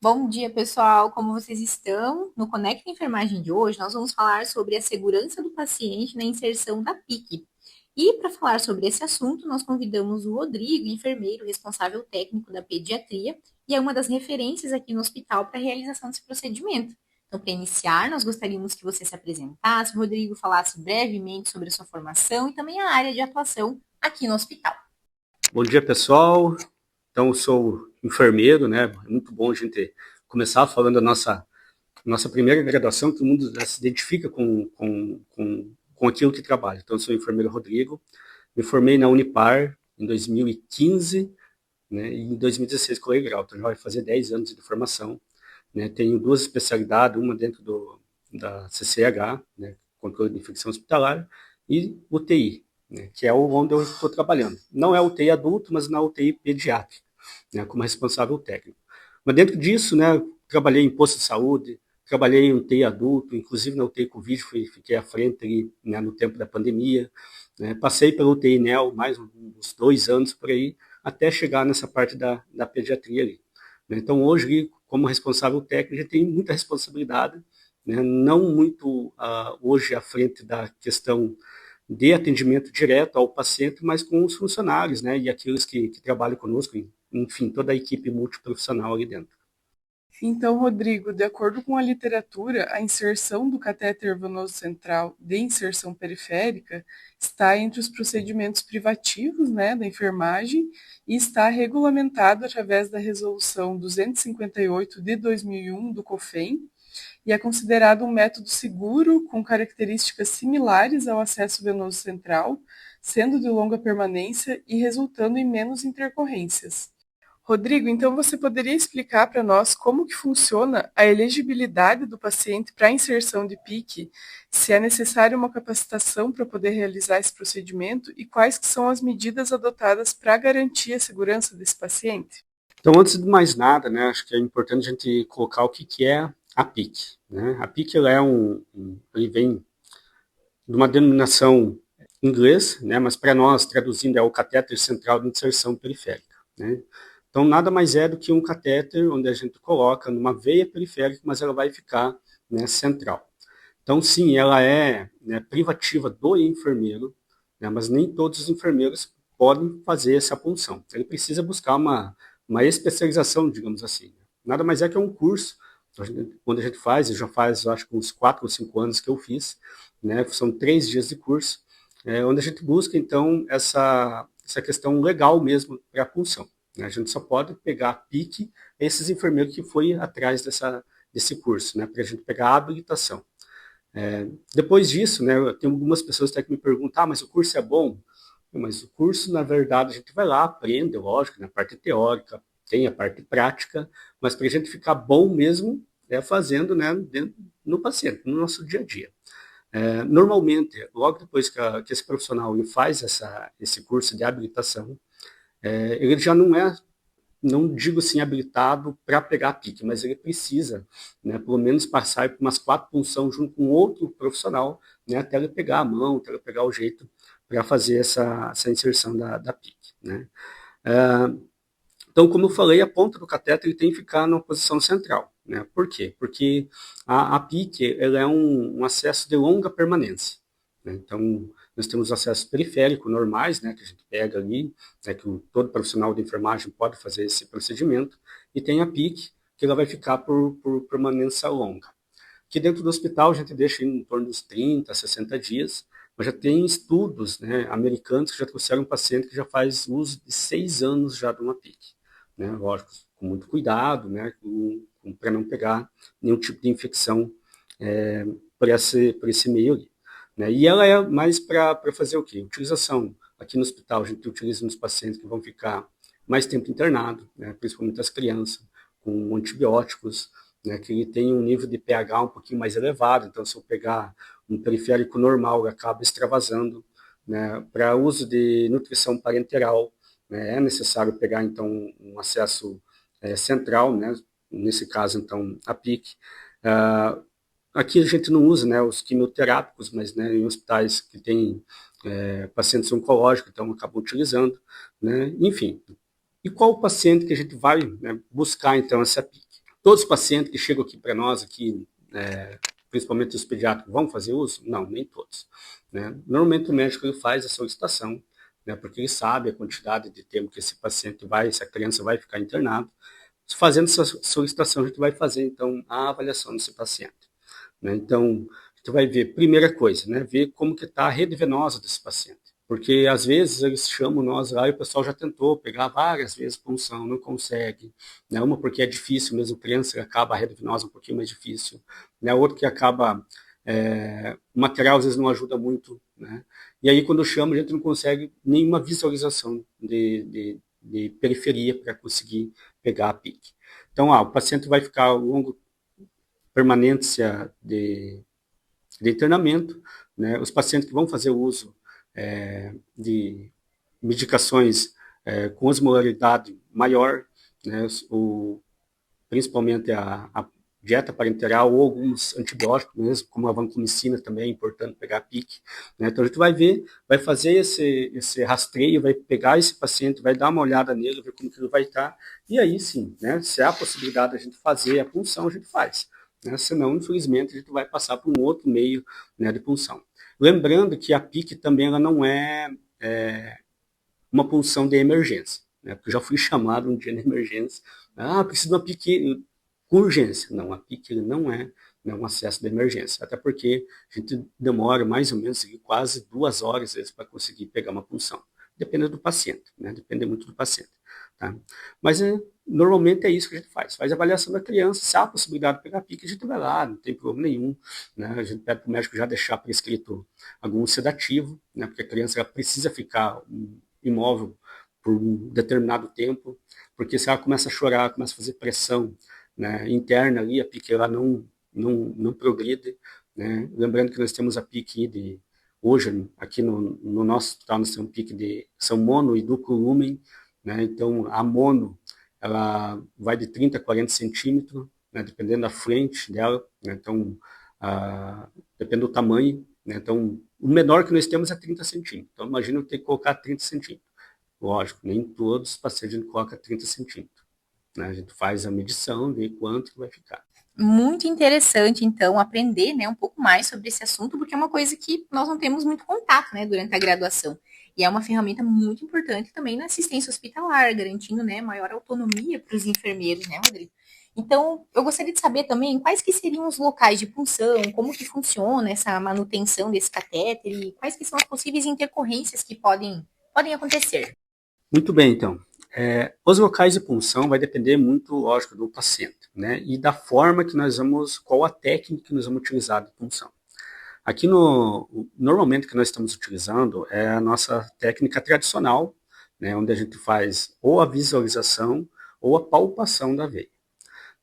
Bom dia, pessoal. Como vocês estão? No Conecta Enfermagem de hoje, nós vamos falar sobre a segurança do paciente na inserção da PIC. E para falar sobre esse assunto, nós convidamos o Rodrigo, enfermeiro responsável técnico da pediatria, e é uma das referências aqui no hospital para a realização desse procedimento. Então, para iniciar, nós gostaríamos que você se apresentasse, o Rodrigo falasse brevemente sobre a sua formação e também a área de atuação aqui no hospital. Bom dia, pessoal. Então, eu sou enfermeiro, né? É muito bom a gente começar falando da nossa primeira graduação, que todo mundo já se identifica com aquilo que trabalha. Então, eu sou o enfermeiro Rodrigo, me formei na Unipar em 2015, né? E em 2016 colei grau, então já vai fazer 10 anos de formação, né? Tenho duas especialidades, uma dentro da CCH, né? Controle de infecção hospitalar, e UTI, né? Que é onde eu estou trabalhando. Não é UTI adulto, mas na UTI pediátrica, né? Como responsável técnico. Mas dentro disso, né? Trabalhei em posto de saúde, trabalhei em UTI adulto, inclusive na UTI Covid, fiquei à frente ali, né? No tempo da pandemia, né? Passei pela UTI NEL mais uns 2 anos por aí, até chegar nessa parte da pediatria ali. Então, hoje, como responsável técnico, a gente tem muita responsabilidade, né? Não muito hoje à frente da questão de atendimento direto ao paciente, mas com os funcionários, né? E aqueles que trabalham conosco, enfim, toda a equipe multiprofissional ali dentro. Então, Rodrigo, de acordo com a literatura, a inserção do catéter venoso central de inserção periférica está entre os procedimentos privativos, né, da enfermagem e está regulamentado através da Resolução 258 de 2001 do COFEN e é considerado um método seguro com características similares ao acesso venoso central, sendo de longa permanência e resultando em menos intercorrências. Rodrigo, então você poderia explicar para nós como que funciona a elegibilidade do paciente para a inserção de PIC, se é necessária uma capacitação para poder realizar esse procedimento e quais que são as medidas adotadas para garantir a segurança desse paciente? Então, antes de mais nada, né, acho que é importante a gente colocar o que é a PIC, né? A PIC ela é ele vem de uma denominação em inglês, né, mas para nós, traduzindo, é o catéter central de inserção periférica, né? Então, nada mais é do que um catéter onde a gente coloca numa veia periférica, mas ela vai ficar, né, central. Então, sim, ela é, né, privativa do enfermeiro, né, mas nem todos os enfermeiros podem fazer essa punção. Ele precisa buscar uma especialização, digamos assim. Nada mais é que um curso, onde a gente faz, eu já faz, eu acho que uns 4 ou 5 anos que eu fiz, né, são 3 dias de curso, onde a gente busca, então, essa questão legal mesmo para a punção. Né? A gente só pode pegar a pique esses enfermeiros que foi atrás desse curso, né, para a gente pegar a habilitação. Depois disso, né, tem algumas pessoas até que me perguntam, mas o curso é bom? Mas o curso, na verdade, a gente vai lá, aprende, lógico, na parte teórica, tem a parte prática, mas para a gente ficar bom mesmo é fazendo, né, no paciente, no nosso dia a dia. Normalmente, logo depois que esse profissional ele faz esse curso de habilitação, ele já não digo assim habilitado para pegar a pique, mas ele precisa, né, pelo menos passar por umas 4 punções junto com outro profissional, né, até ele pegar a mão, até ele pegar o jeito para fazer essa inserção da pique, né. Então, como eu falei, a ponta do cateter ele tem que ficar na posição central, né. Por quê? Porque a pique ela é um acesso de longa permanência, né? Então, nós temos acessos periféricos normais, né, que a gente pega ali, né, que todo profissional de enfermagem pode fazer esse procedimento, e tem a PIC, que ela vai ficar por permanência longa. Aqui dentro do hospital a gente deixa em torno dos 30, 60 dias, mas já tem estudos, né, americanos que já trouxeram um paciente que já faz uso de 6 anos já de uma PIC, né, lógico, com muito cuidado, né, para não pegar nenhum tipo de infecção por esse meio ali. Né? E ela é mais para fazer o quê? Utilização. Aqui no hospital a gente utiliza nos pacientes que vão ficar mais tempo internado, né? Principalmente as crianças, com antibióticos, né? Que ele tem um nível de pH um pouquinho mais elevado, então se eu pegar um periférico normal, ele acaba extravasando. Né? Para uso de nutrição parenteral, né? É necessário pegar então um acesso central, né? Nesse caso então a PIC. Aqui a gente não usa, né, os quimioterápicos, mas, né, em hospitais que têm pacientes oncológicos, então acabam utilizando, né, enfim. E qual o paciente que a gente vai, né, buscar, então, essa PIC? Todos os pacientes que chegam aqui para nós, aqui, principalmente os pediátricos, vão fazer uso? Não, nem todos. Né? Normalmente o médico ele faz a solicitação, né, porque ele sabe a quantidade de tempo que esse paciente vai, essa criança vai ficar internado. Fazendo essa solicitação, a gente vai fazer, então, a avaliação desse paciente. Né? Então, a gente vai ver, primeira coisa, né, ver como que está a rede venosa desse paciente. Porque, às vezes, eles chamam nós lá e o pessoal já tentou pegar várias vezes punção, não consegue. Né? Uma porque é difícil mesmo, criança acaba a rede venosa um pouquinho mais difícil. Né? Outra que acaba, o material às vezes não ajuda muito. Né? E aí, quando chama, a gente não consegue nenhuma visualização de periferia para conseguir pegar a PIC. Então, o paciente vai ficar ao longo permanência de internamento, né? Os pacientes que vão fazer uso de medicações com osmolaridade maior, né? Principalmente a dieta parenteral ou alguns antibióticos mesmo, como a vancomicina também é importante pegar a PIC. Né? Então a gente vai ver, vai fazer esse rastreio, vai pegar esse paciente, vai dar uma olhada nele, ver como que ele vai estar, e aí sim, né? Se há a possibilidade de a gente fazer a punção, a gente faz. Né? Senão, infelizmente, a gente vai passar por um outro meio, né, de punção. Lembrando que a PIC também ela não é uma punção de emergência, né? Porque eu já fui chamado um dia na emergência, preciso de uma PIC com urgência. Não, a PIC não é um acesso de emergência, até porque a gente demora mais ou menos quase 2 horas às vezes, para conseguir pegar uma punção. Depende do paciente, né? Depende muito do paciente. Tá? Mas normalmente é isso que a gente faz a avaliação da criança, se há a possibilidade de pegar a PIC, a gente vai lá, não tem problema nenhum. Né? A gente pede para o médico já deixar prescrito algum sedativo, né? Porque a criança ela precisa ficar imóvel por um determinado tempo, porque se ela começa a chorar, começa a fazer pressão, né, interna ali, a PIC ela não progride. Né? Lembrando que nós temos a PIC hoje, aqui no nosso hospital, nós temos PIC são mono e duplo lumen, né? Então a mono ela vai de 30 a 40 centímetros, né, dependendo da frente dela, né? Então depende do tamanho, né? Então o menor que nós temos é 30 centímetros, então imagina eu ter que colocar 30 centímetros. Lógico, nem todos os pacientes a gente coloca 30 centímetros. Né? A gente faz a medição, vê quanto que vai ficar. Muito interessante, então, aprender, né, um pouco mais sobre esse assunto, porque é uma coisa que nós não temos muito contato, né, durante a graduação. E é uma ferramenta muito importante também na assistência hospitalar, garantindo, né, maior autonomia para os enfermeiros, né, Rodrigo? Então, eu gostaria de saber também quais que seriam os locais de punção, como que funciona essa manutenção desse catéter e quais que são as possíveis intercorrências que podem acontecer. Muito bem, então. Os locais de punção vai depender muito, lógico, do paciente, né? E da forma que nós vamos, qual a técnica que nós vamos utilizar de punção. Aqui normalmente que nós estamos utilizando é a nossa técnica tradicional, né? Onde a gente faz ou a visualização ou a palpação da veia.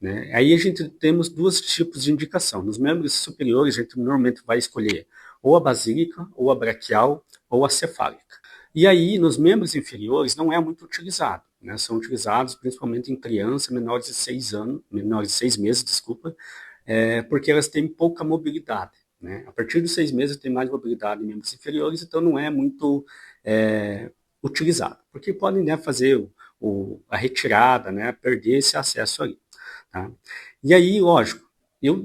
Né? Aí a gente temos 2 tipos de indicação. Nos membros superiores a gente normalmente vai escolher ou a basílica, ou a braquial, ou a cefálica. E aí, nos membros inferiores, não é muito utilizado. Né? São utilizados principalmente em crianças menores de 6 meses, porque elas têm pouca mobilidade. Né? A partir dos 6 meses tem mais mobilidade em membros inferiores, então não é muito utilizado. Porque podem, né, fazer a retirada, né, perder esse acesso ali. Tá? E aí, lógico,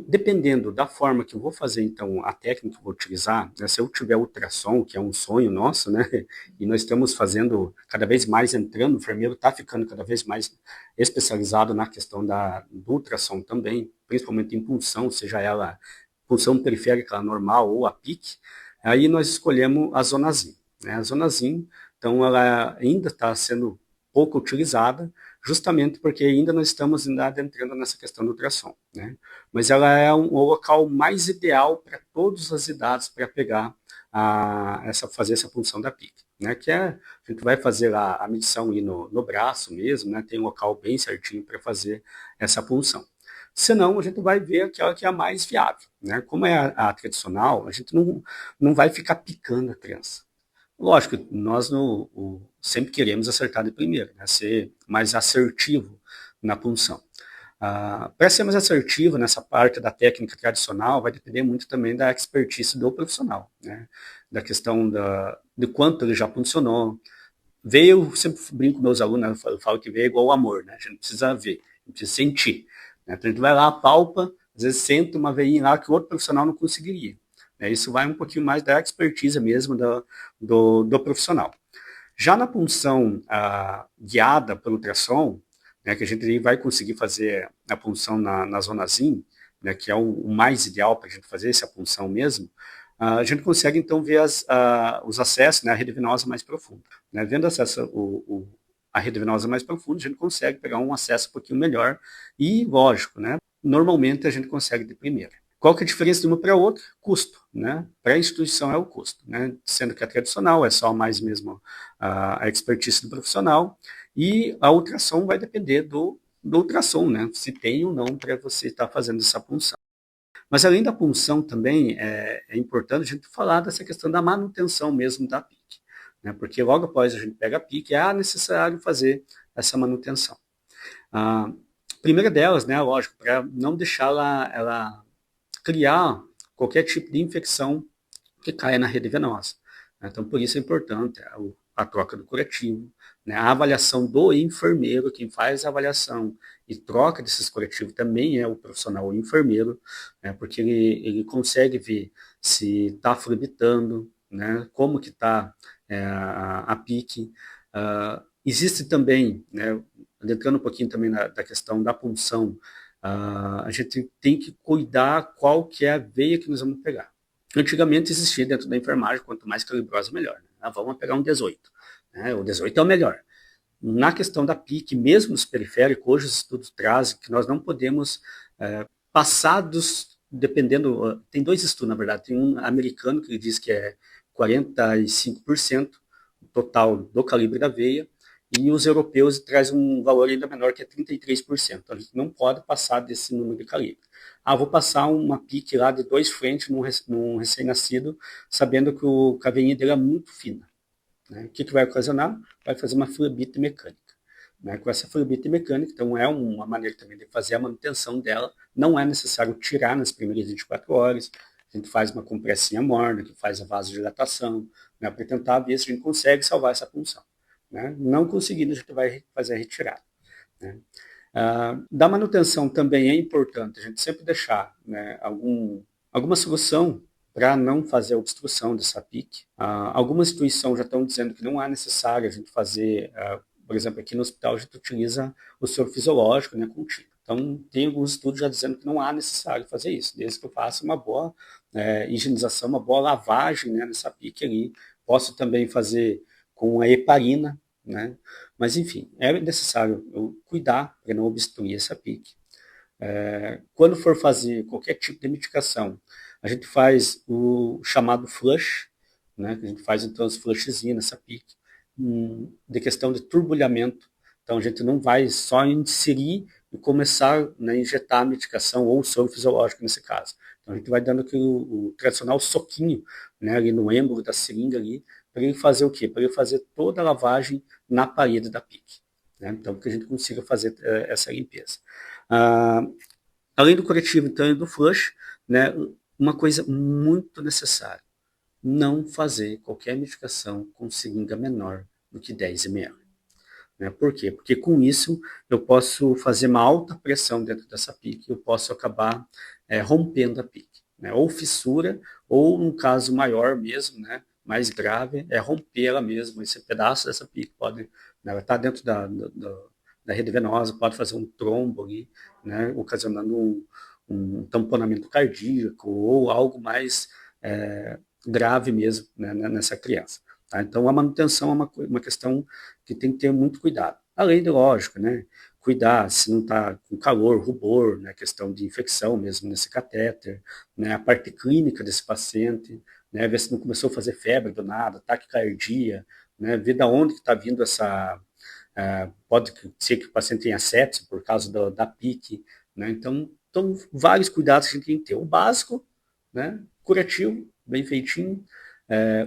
dependendo da forma que eu vou fazer, então, a técnica que eu vou utilizar, né, se eu tiver ultrassom, que é um sonho nosso, né, e nós estamos fazendo cada vez mais entrando, o enfermeiro está ficando cada vez mais especializado na questão do ultrassom também, principalmente em punção, seja ela punção periférica normal ou a PIC, aí nós escolhemos a Zonazin. Né, a Zonazin, então, ela ainda está sendo pouco utilizada, justamente porque ainda nós estamos entrando nessa questão do ultrassom, né? Mas ela é o local mais ideal para todas as idades para pegar fazer essa punção da PIC, né? Que a gente vai fazer a medição ali no braço mesmo, né? Tem um local bem certinho para fazer essa punção. Senão, a gente vai ver aquela que é a mais viável, né? Como é a tradicional, a gente não vai ficar picando a criança. Lógico, nós sempre queremos acertar de primeira, né? Ser mais assertivo na punção. Para ser mais assertivo nessa parte da técnica tradicional, vai depender muito também da expertise do profissional, né? Da questão de quanto ele já puncionou. Eu sempre brinco com meus alunos, eu falo que ver é igual ao amor, né? A gente precisa ver, a gente precisa sentir. né? Então a gente vai lá, palpa, às vezes senta uma veinha lá que o outro profissional não conseguiria. Isso vai um pouquinho mais da expertise mesmo do profissional. Já na punção guiada pelo ultrassom, né, que a gente vai conseguir fazer a punção na zona ZIM, né, que é o mais ideal para a gente fazer essa punção mesmo, a gente consegue então ver os acessos, né, a rede venosa mais profunda. Né? Vendo a rede venosa mais profunda, a gente consegue pegar um acesso um pouquinho melhor e, lógico, né, normalmente a gente consegue de primeira. Qual que é a diferença de uma para outra? Custo, né? Para a instituição é o custo, né? Sendo que a tradicional é só mais mesmo a expertise do profissional e a ultrassom vai depender do ultrassom, né? Se tem ou não para você estar fazendo essa punção. Mas além da punção também é importante a gente falar dessa questão da manutenção mesmo da PIC, né? Porque logo após a gente pega a PIC é necessário fazer essa manutenção. A primeira delas, né? Lógico, para não deixar ela criar qualquer tipo de infecção que caia na rede venosa. Então, por isso é importante a troca do curativo, né? A avaliação do enfermeiro, quem faz a avaliação e troca desses curativos também é o profissional o enfermeiro, né? Porque ele consegue ver se está fluoritando, né? Como que está a PIC. Existe também, né? Entrando um pouquinho também da questão da punção, a gente tem que cuidar qual que é a veia que nós vamos pegar. Antigamente existia dentro da enfermagem, quanto mais calibrosa, melhor. Né? Vamos pegar um 18. Né? O 18 é o melhor. Na questão da PIC, mesmo nos periféricos, hoje os estudos trazem que nós não podemos passar dependendo, tem dois estudos, na verdade, tem um americano que diz que é 45% total do calibre da veia, e os europeus trazem um valor ainda menor, que é 33%. A gente não pode passar desse número de calibre. Vou passar uma PIC lá de 2 frentes num recém-nascido, sabendo que a veinha dele é muito fina. Né? O que vai ocasionar? Vai fazer uma flebite mecânica. Né? Com essa flebite mecânica, então é uma maneira também de fazer a manutenção dela. Não é necessário tirar nas primeiras 24 horas. A gente faz uma compressinha morna, que faz a vasodilatação, né? Para tentar ver se a gente consegue salvar essa punção. Né? Não conseguindo, a gente vai fazer a retirada. Né? Da manutenção também é importante a gente sempre deixar, né, alguma solução para não fazer a obstrução dessa PIC. Algumas instituições já estão dizendo que não é necessário a gente fazer, por exemplo, aqui no hospital a gente utiliza o soro fisiológico, né, contínuo. Então, tem alguns estudos já dizendo que não há necessário fazer isso, desde que eu faça uma boa higienização, uma boa lavagem, né, nessa PIC ali. Posso também fazer com a heparina, né? Mas, enfim, é necessário eu cuidar para não obstruir essa PIC. Quando for fazer qualquer tipo de medicação, a gente faz o chamado flush, né? A gente faz então os flushzinhos nessa PIC, de questão de turbulhamento. Então, a gente não vai só inserir e começar, né, a injetar a medicação ou o soro fisiológico nesse caso. Então, a gente vai dando aquele, o tradicional soquinho, né, ali no êmbolo da seringa ali, para ele fazer o quê? Para ele fazer toda a lavagem na parede da PIC. Né? Então, que a gente consiga fazer essa limpeza. Além do curativo, então, e do flush, né, uma coisa muito necessária, não fazer qualquer medicação com seringa menor do que 10 ml. Né? Por quê? Porque com isso eu posso fazer uma alta pressão dentro dessa PIC, eu posso acabar rompendo a PIC. Né? Ou fissura, ou num caso maior mesmo, né, mais grave, é romper ela mesmo. Esse pedaço dessa PIC pode, né, ela está dentro da rede venosa, pode fazer um trombo ali, né, ocasionando um tamponamento cardíaco ou algo mais grave mesmo, né, nessa criança. Tá? Então, a manutenção é uma questão que tem que ter muito cuidado. Além de, lógico, né, cuidar se não está com calor, rubor, né, questão de infecção mesmo nesse catéter, né, a parte clínica desse paciente, né, ver se não começou a fazer febre do nada, taquicardia, né, ver da onde que está vindo essa... pode ser que o paciente tenha sepse por causa da PIC, né, então, vários cuidados que a gente tem que ter. O básico, né, curativo, bem feitinho,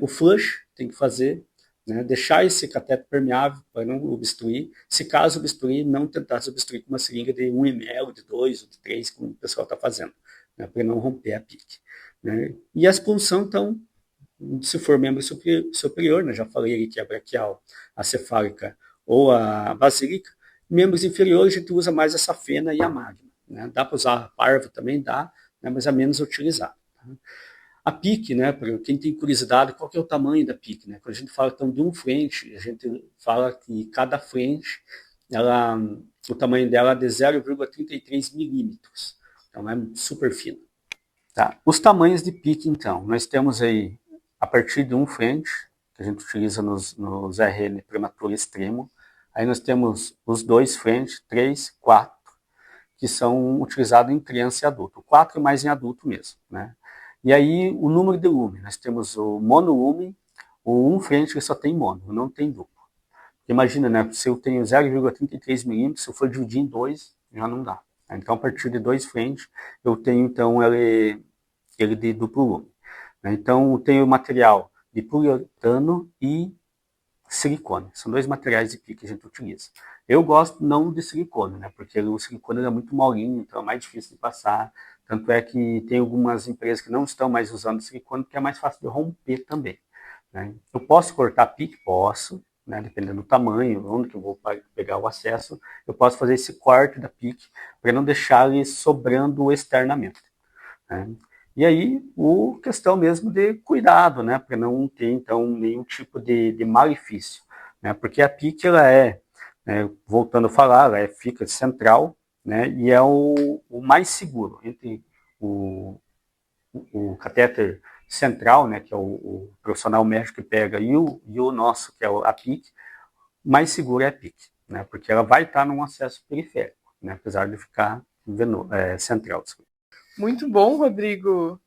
o flush tem que fazer, né, deixar esse cateter permeável para não obstruir. Se caso obstruir, não tentar se obstruir com uma seringa de 1 ml, de 2 ou de 3, como o pessoal está fazendo, né, para não romper a PIC. Né. E a expulsão, então, se for membro superior, né, já falei ali que é a braquial, a cefálica ou a basílica. Membros inferiores, a gente usa mais a safena e a magma. né? Dá para usar a parva também, dá, né? Mas é menos utilizada. Tá? A PIC, né, para quem tem curiosidade, qual que é o tamanho da PIC? Né? Quando a gente fala então, de um frente, a gente fala que cada frente, o tamanho dela é de 0,33 milímetros. Então é super fino. Tá? Os tamanhos de PIC, então, nós temos aí, a partir de um frente, que a gente utiliza nos RN prematuro extremo, aí nós temos os 2 frentes, 3, 4, que são utilizados em criança e adulto. O 4 é mais em adulto mesmo, né? E aí, o número de lume, nós temos o monolume, o um frente que só tem mono, não tem duplo. Imagina, né, se eu tenho 0,33 milímetros, se eu for dividir em 2, já não dá. Então, a partir de 2 frentes, eu tenho, então, ele de duplo lume. Então, eu tenho material de poliuretano e silicone. São 2 materiais de PIC que a gente utiliza. Eu gosto não de silicone, né, porque o silicone é muito molinho, então é mais difícil de passar. Tanto é que tem algumas empresas que não estão mais usando silicone, porque é mais fácil de romper também. Né? Eu posso cortar PIC? Posso, né? Dependendo do tamanho, onde que eu vou pegar o acesso, eu posso fazer esse corte da PIC para não deixar ele sobrando externamente. Né? E aí, questão mesmo de cuidado, né? Para não ter, então, nenhum tipo de malefício. Né? Porque a PIC, ela voltando a falar, ela fica central, né, e é o mais seguro entre o catéter central, né, que é o profissional médico que pega, e o nosso, que é a PIC, mais seguro é a PIC, né, porque ela vai estar num acesso periférico, né, apesar de ficar central. Muito bom, Rodrigo,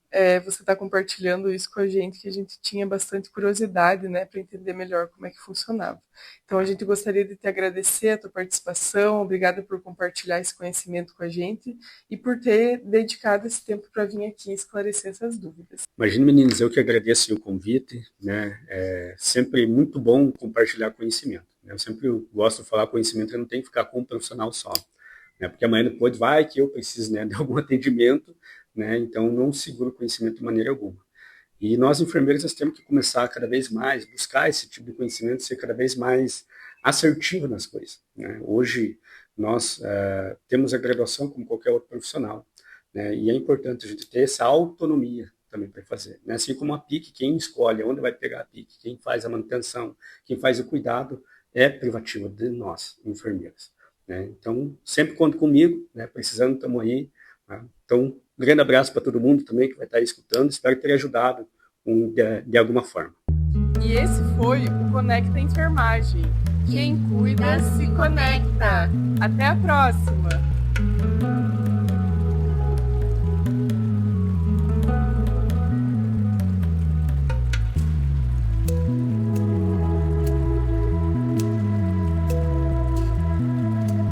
você está compartilhando isso com a gente, que a gente tinha bastante curiosidade, né, para entender melhor como é que funcionava. Então, a gente gostaria de te agradecer a tua participação, obrigada por compartilhar esse conhecimento com a gente e por ter dedicado esse tempo para vir aqui esclarecer essas dúvidas. Imagina, meninos, eu que agradeço o convite, né, é sempre muito bom compartilhar conhecimento. Né? Eu sempre gosto de falar conhecimento, eu não tenho que ficar com um profissional só. Né, porque amanhã depois vai que eu preciso, né, de algum atendimento, né, então não seguro conhecimento de maneira alguma. E nós, enfermeiros, nós temos que começar cada vez mais, buscar esse tipo de conhecimento, ser cada vez mais assertivo nas coisas. Né? Hoje, nós temos a graduação como qualquer outro profissional, né, e é importante a gente ter essa autonomia também para fazer. Né? Assim como a PIC, quem escolhe onde vai pegar a PIC, quem faz a manutenção, quem faz o cuidado, é privativa de nós, enfermeiros. Né? Então, sempre conta comigo, né? Precisando, estamos aí. Tá? Então, um grande abraço para todo mundo também que vai estar escutando. Espero ter ajudado de alguma forma. E esse foi o Conecta Enfermagem. Quem cuida se conecta. Até a próxima!